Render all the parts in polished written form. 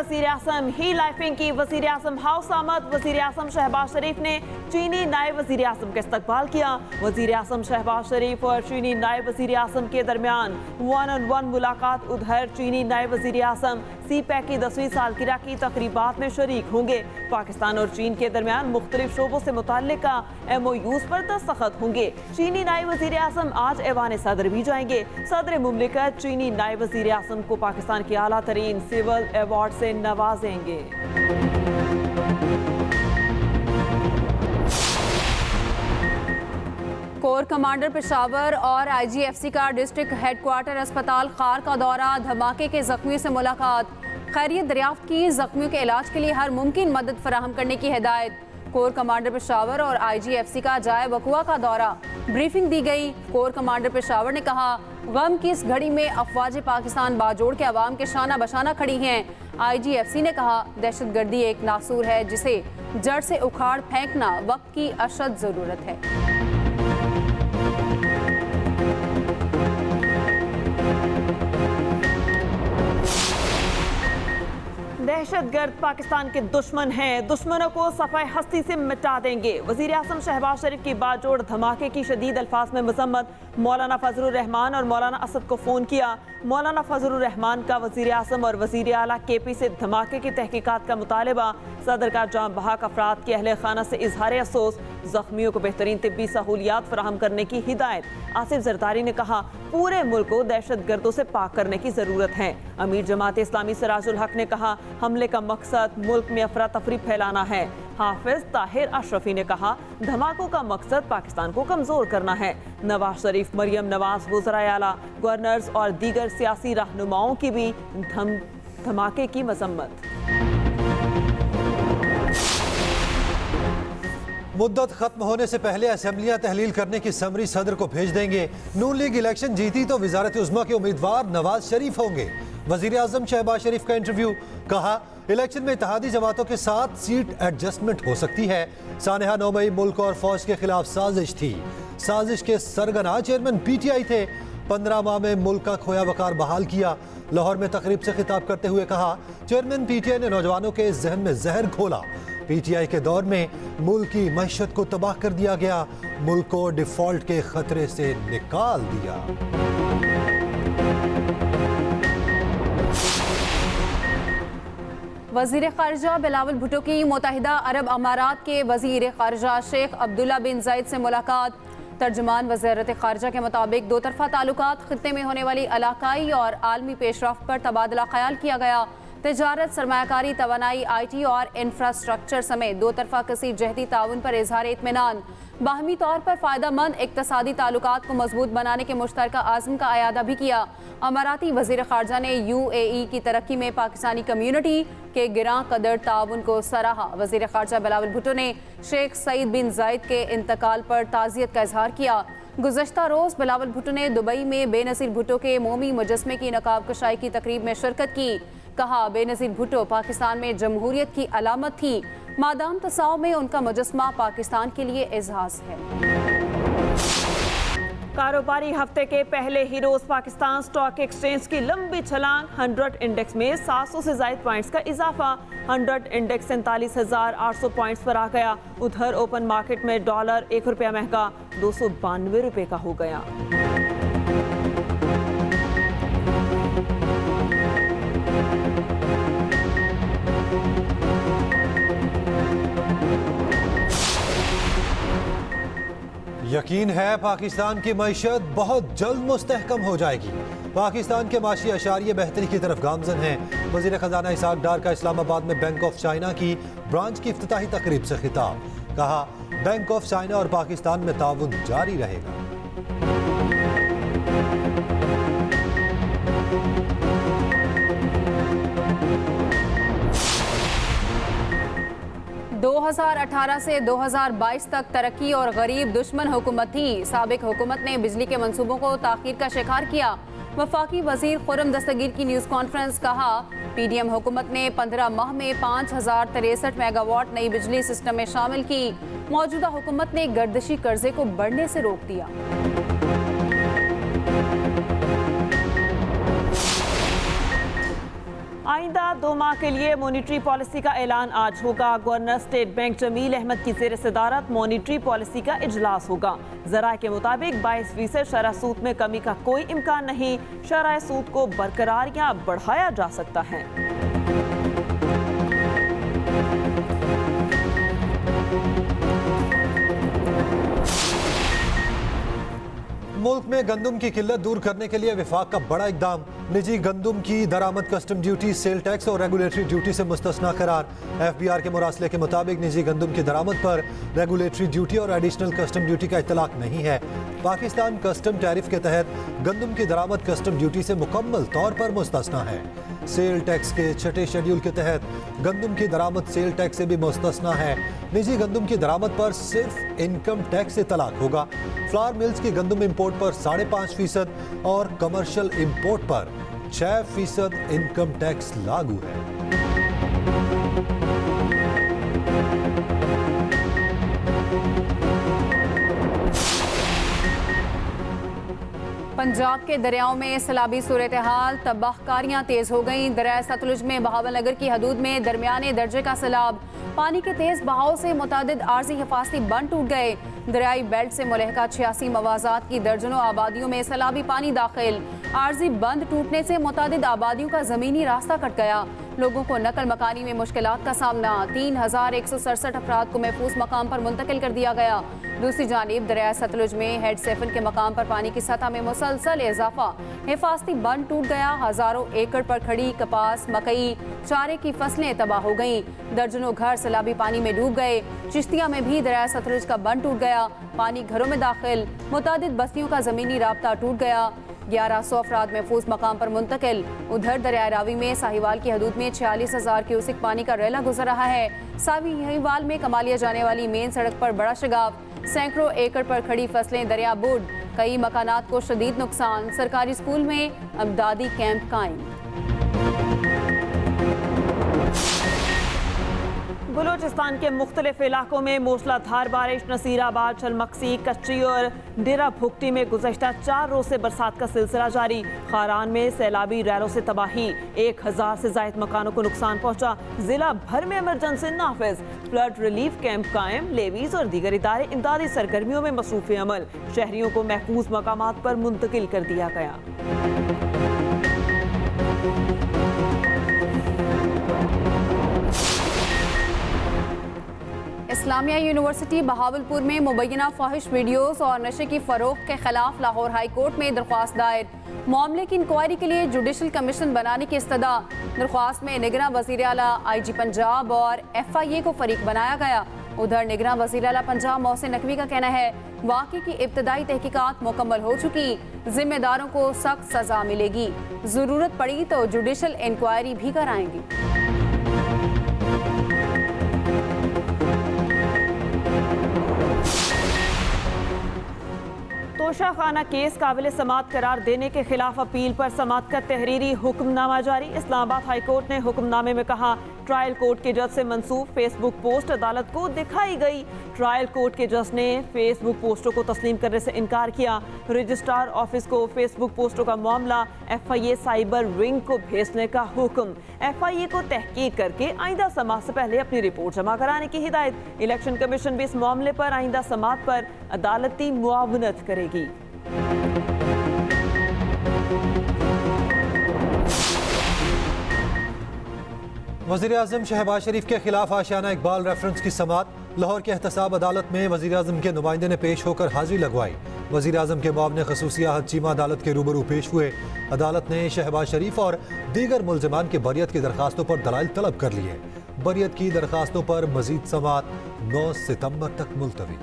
वज़ीर आज़म ही लाइफिंग की। वज़ीर आज़म हाउस आमद। वज़ीर आज़म शहबाज शरीफ ने चीनी नायब वज़ीर आज़म का इस्तकबाल किया। वज़ीर आज़म शहबाज शरीफ और चीनी नायब वज़ीर आज़म के दरमियान 1-on-1 मुलाकात। उधर चीनी नायब वज़ीर आज़म CPEC की 10वीं सालगिरह की तकरीबात में शरीक होंगे। पाकिस्तान और चीन के दरमियान मुख्तलिफ शोबों से मुताल्लिका MOUs पर दस्तखत होंगे। चीनी नायब वज़ीर आज़म आज ऐवान सदर भी जाएंगे। सदर मुमलिकत चीनी नायब वज़ीर आज़म को पाकिस्तान के आला तरीन सिविल अवार्ड से नवाजेंगे। कोर कमांडर पेशावर और IGFC का डिस्ट्रिक्ट हेडक्वार्टर अस्पताल खार का दौरा। धमाके के जख्मियों से मुलाकात। खैरियत दरियाफ्त की। जख्मियों के इलाज के लिए हर मुमकिन मदद फराहम करने की हिदायत। कोर कमांडर पेशावर और IGFC का जाए वकुआ का दौरा। ब्रीफिंग दी गई। कोर कमांडर पेशावर ने कहा, गम की इस घड़ी में अफवाज पाकिस्तान बाजोड़ के अवाम के शाना बशाना खड़ी हैं। IGFC ने कहा, दहशतगर्दी एक नासूर है जिसे जड़ से उखाड़ फेंकना वक्त की अशद ज़रूरत है। दहशतगर्द पाकिस्तान के दुश्मन हैं, दुश्मनों को सफ़ाए हस्ती से मिटा देंगे। वज़ीर आज़म शहबाज शरीफ की बाजोड़ धमाके की शदीद अल्फाज में मजम्मत। मौलाना फजलुर रहमान और मौलाना असद को फ़ोन किया। मौलाना फजलुर रहमान का वज़ीर आज़म और वज़ीर आला KP से धमाके की तहकीकात का मुतालबा। सदर का जाम बहाक अफराद के अहले खाना से इजहार अफसोस। ज़ख्मियों को बेहतरीन तिब्बी सहूलियात फराहम करने की हिदायत। आसिफ जरदारी ने कहा, पूरे मुल्क को दहशत गर्दों से पाक करने की ज़रूरत है। अमीर जमात इस्लामी सिराजुल हक ने कहा, हमले का मकसद मुल्क में अफरा तफरी फैलाना है। हाफिज ताहिर अशरफी ने कहा, धमाकों का मकसद पाकिस्तान को कमज़ोर करना है। नवाज शरीफ, मरियम नवाज, वज़राए आला, गवर्नर्स और दीगर सियासी रहनुमाओं की भी धमाके की मजम्मत। मुद्दत खत्म होने से पहले असेंबलियां तहलील करने की समरी सदर को भेज देंगे। नून लीग इलेक्शन जीती तो वजारत उज़्मा के उम्मीदवार नवाज शरीफ होंगे। वजीर आजम शहबाज शरीफ का इंटरव्यू। कहा, इलेक्शन में इत्तेहादी जमातों के साथ सीट एडजस्टमेंट हो सकती है। सानहा 9 मई मुल्क और फौज के खिलाफ साजिश थी। साजिश के सरगना चेयरमैन PTI थे। 15 माह में मुल्क का खोया वकार बहाल किया। लाहौर में तकरीब से खिताब करते हुए कहा, चेयरमैन PTI ने नौजवानों के जहन में जहर घोला। PTI के दौर में मुल्क की मईशत को तबाह कर दिया गया। मुल्क को डिफॉल्ट के खतरे से निकाल दिया। वज़ीर ख़ारिजा बिलावल भुट्टो की मुत्तहिदा अरब अमारात के वज़ीर ख़ारिजा शेख अब्दुल्ला बिन ज़ायद से मुलाकात। तर्जुमान वज़ारत ख़ारिजा के मुताबिक दो तरफ़ा ताल्लुकात, ख़ित्ते में होने वाली इलाकाई और आलमी पेशरफ्त पर तबादला ख्याल किया गया। तिजारत, सरमायाकारी, तवानाई, IT और इंफ्रास्ट्रक्चर समेत दो तरफ़ा कसीर जहती ताउन पर इजहार इत्मीनान। बाहमी तौर पर फ़ायदामंद इक़्तिसादी ताल्लुकात को मजबूत बनाने के मुश्तरका आज़म का अयादा भी किया। अमाराती वज़ीर ख़ारिजा ने UAE की तरक्की में पाकिस्तानी कम्यूनिटी के गिरां कदर ताउन को सराहा। वज़ीर ख़ारिजा बिलावल भुट्टो ने शेख सईद बिन ज़ायद के इंतकाल पर ताज़ियत का इजहार किया। गुज़श्ता रोज़ बिलावल भुट्टो ने दुबई में बेनज़ीर भुट्टो के मोमी मुजस्मे की नकाब कशाई की तकरीब में शिरकत की। कहा, बेनज़ीर भुट्टो पाकिस्तान में जमहूरियत की अलामत थी। मादाम तसाव में उनका मुजस्मा पाकिस्तान के लिए एजाज़ है। कारोबारी हफ्ते के पहले ही रोज पाकिस्तान स्टॉक एक्सचेंज की लंबी छलांग। 100 इंडेक्स में 700 से ज्यादा पॉइंट्स का इजाफा। 100 इंडेक्स 47,800 पॉइंट्स पर आ गया। उधर ओपन मार्केट में डॉलर ₹1 महंगा 292 रुपए का हो गया। 'यकीन है पाकिस्तान की मईशत बहुत जल्द मुस्तहकम हो जाएगी। पाकिस्तान के माशी अशारिये बेहतरी की तरफ गामजन हैं। वज़ीर ख़जाना इसहाक डार का इस्लामाबाद में बैंक ऑफ चाइना की ब्रांच की इफ्तिताही तकरीब से खिताब। कहा, बैंक ऑफ चाइना और पाकिस्तान में ताउन जारी रहेगा। दो 2018 से 2022 तक तरक्की और गरीब दुश्मन हुकूमत थी। साबिक हुकूमत ने बिजली के मंसूबों को ताख़ीर का शिकार किया। वफाकी वज़ीर खुर्रम दस्तगीर की न्यूज़ कॉन्फ्रेंस। कहा, PDM हुकूमत ने 15 माह में 5063 मेगावाट नई बिजली सिस्टम में शामिल की। मौजूदा हुकूमत ने गर्दिशी कर्जे को बढ़ने से रोक दिया। आइंदा 2 माह के लिए मॉनिटरी पॉलिसी का ऐलान आज होगा। Governor state bank Jamil Ahmed की ज़ेर सदारत मॉनिटरी पॉलिसी का इजलास होगा। ज़राए के मुताबिक 22% शरह सूद में कमी का कोई इम्कान नहीं, शरह सूद को बरकरार या बढ़ाया जा सकता है। मुल्क में गंदम की किल्लत दूर करने के लिए विफाक का बड़ा इकदाम। निजी गंदम की दरामद कस्टम ड्यूटी, सेल टैक्स और रेगुलेटरी ड्यूटी से मुस्तस्ना करार। FBR के मुरासले के मुताबिक निजी गंदम की दरामद पर रेगुलेटरी ड्यूटी और एडिशनल कस्टम ड्यूटी का इतलाक नहीं है। पाकिस्तान कस्टम टैरिफ के तहत गंदम की दरामद कस्टम ड्यूटी से मुकम्मल तौर पर मुस्तस्ना है। सेल टैक्स के 6 शेड्यूल के तहत गंदम की दरामद सेल टैक्स से भी मुस्तस्ना है। निजी गंदम की दरामद पर सिर्फ इनकम टैक्स से तलाक होगा। फ्लावर मिल्स की गंदम इंपोर्ट पर 5.5% और कमर्शियल इंपोर्ट पर 6% इनकम टैक्स लागू है। पंजाब के दरियाओं में सैलाबी सूरत हाल, तबाहकारियां तेज हो गईं। दरिया सतलुज में बहावल नगर की हदूद में दरमियाने दर्जे का सैलाब। पानी के तेज बहाव से मुतादिद आर्जी हिफाजती बंद टूट गए। दरियाई बेल्ट से मुलहका 86 मवाजात की दर्जनों आबादियों में सैलाबी पानी दाखिल। आर्जी बंद टूटने से मुतादिद आबादियों का जमीनी रास्ता कट गया। लोगों को नकल मकानी में मुश्किलात का सामना। 3167 अफराद को महफूज मकाम पर मुंतकिल कर दिया गया। दूसरी जानिब दरिया सतलुज में हेड सेफन के मकाम पर पानी की सतह में मुसलसल इजाफा। हिफाजती बंद टूट गया। हजारों एकड़ पर खड़ी कपास, मकई, चारे की फसलें तबाह हो गईं। दर्जनों घर सैलाबी पानी में डूब गए। चिश्तिया में भी दरिया सतलुज का बंद टूट गया। पानी घरों में दाखिल। मुतादिद बस्तियों का जमीनी राब्ता टूट गया। 1100 अफराद महफूज मकाम पर मुंतकिल। उधर दरिया रावी में साहिवाल की हदूद में 46,000 क्यूसिक पानी का रेला गुजर रहा है। साहिवाल में कमालिया जाने वाली मेन सड़क पर बड़ा शिगाफ। सैकड़ों एकड़ पर खड़ी फसलें दरिया बुड। कई मकानात को शदीद नुकसान। सरकारी स्कूल में अमदादी कैंप कायम। बलूचिस्तान के मुख्तलिफ इलाकों में मूसलाधार बारिश। नसीराबाद, चलमक्सी, कच्ची और डेरा भुगटी में गुज़श्ता 4 रोज से बरसात का सिलसिला जारी। खारान में सैलाबी रैलों से तबाही। 1000 से ज़ायद मकानों को नुकसान पहुंचा। जिला भर में इमरजेंसी नाफिज। फ्लड रिलीफ कैंप कायम। लेवीज और दीगर इदारे इमदादी सरगर्मियों में मसरूफ़ अमल। शहरियों को महफूज मकामात पर मुंतकिल कर दिया गया। इस्लामिया यूनिवर्सिटी बहावलपुर में मुबैना फाहिश वीडियोस और नशे की फरोख्त के खिलाफ लाहौर हाई कोर्ट में दरख्वास्त दायर। मामले की इंक्वायरी के लिए जुडिशल कमीशन बनाने की इस्तदा। दरख्वास्त में निगरान वज़ीर आला, IG पंजाब और FIA को फरीक बनाया गया। उधर निगरान वज़ीर आला पंजाब मोहसिन नकवी का कहना है वाक़े की इब्तदाई तहकीकात मुकम्मल हो चुकी। जिम्मेदारों को सख्त सजा मिलेगी। ज़रूरत पड़ी तो जुडिशल इंक्वायरी भी कराएंगी। तोशा खाना केस काबिल समात करार देने के खिलाफ अपील पर समात का तहरीरी हुक्मनामा जारी। इस्लामाबाद हाई कोर्ट ने हुक्मनामे में कहा ट्रायल कोर्ट के जज से मंसूब फेसबुक पोस्ट अदालत को दिखाई गई। ट्रायल कोर्ट के जज ने फेसबुक पोस्टों को तस्लीम करने से इनकार किया। रजिस्ट्रार ऑफिस को फेसबुक पोस्टों का मामला FIA साइबर विंग को भेजने का हुक्म। FIA को तहकीक करके आइंदा समात से पहले अपनी रिपोर्ट जमा कराने की हिदायत। इलेक्शन कमीशन भी इस मामले पर आइंदा समात पर अदालती मुआवनत करेगी। वज़ीर आज़म शहबाज शरीफ के खिलाफ आशियाना इकबाल रेफरेंस की समात। लाहौर के एहतसाब अदालत में वज़ीर आज़म के नुमाइंदे ने पेश होकर हाजिरी लगवाई। वज़ीर आज़म के मुआविन ख़ुसूसिया हद चीमा अदालत के रूबरू पेश हुए। अदालत ने शहबाज शरीफ और दीगर मुलज़मान के बरियत की दरखास्तों पर दलाइल तलब कर लिए। बरियत की दरखास्तों पर मज़ीद समात 9 सितम्बर तक मुलतवी।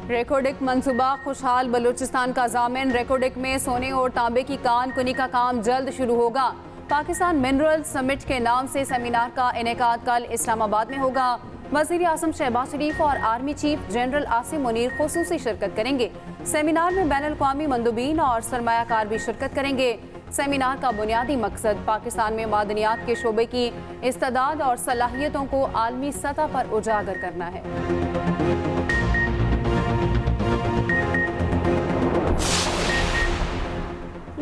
रेकोडिक मंसूबा खुशहाल बलूचिस्तान का जामिन। रेकोडिक में सोने और तांबे की कान कुनी का काम जल्द शुरू होगा। पाकिस्तान मिनरल समिट के नाम से सेमिनार का इनेकाद कल इस्लामाबाद में होगा। वज़ीर आज़म शहबाज शरीफ और army chief general Asim Munir खुसूसी शिरकत करेंगे। सेमिनार में बैनुल अक़वामी मंदूबीन और सरमायाकार भी शिरकत करेंगे। सेमिनार का बुनियादी मकसद पाकिस्तान में मादनियात के शोबे की इस्तेदाद और सलाहियतों को आलमी सतह पर उजागर करना है।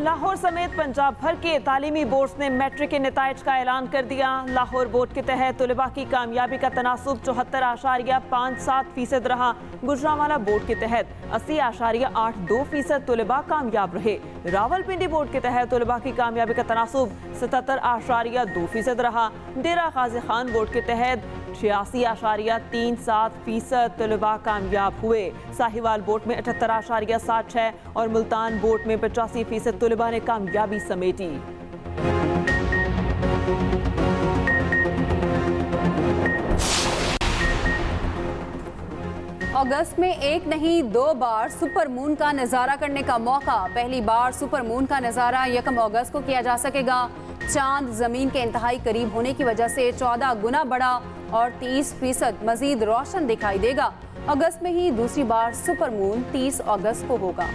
लाहौर समेत पंजाब भर के तालीमी बोर्ड्स ने मैट्रिक के नताइज का ऐलान कर दिया। लाहौर बोर्ड के तहत तलबा की कामयाबी का तनासुब 74.57% रहा। गुजरांवाला बोर्ड के तहत 80.82% तलबा कामयाब रहे। रावलपिंडी बोर्ड के तहत तलबा की कामयाबी का तनासुब 77.2% रहा। डेरा गाजी खान बोर्ड के तहत 86.37% तलबा कामयाब हुए। साहिवाल बोर्ड में 78.76 और मुल्तान बोर्ड में 85% तलबा ने कामयाबी समेटी। अगस्त में एक नहीं 2 बार सुपर मून का नज़ारा करने का मौका। पहली बार सुपर मून का नज़ारा 1 अगस्त को किया जा सकेगा। चांद जमीन के इंतहाई करीब होने की वजह से 14 गुना बड़ा और 30% मजीद रोशन दिखाई देगा। अगस्त में ही दूसरी बार सुपर मून 30 अगस्त को होगा।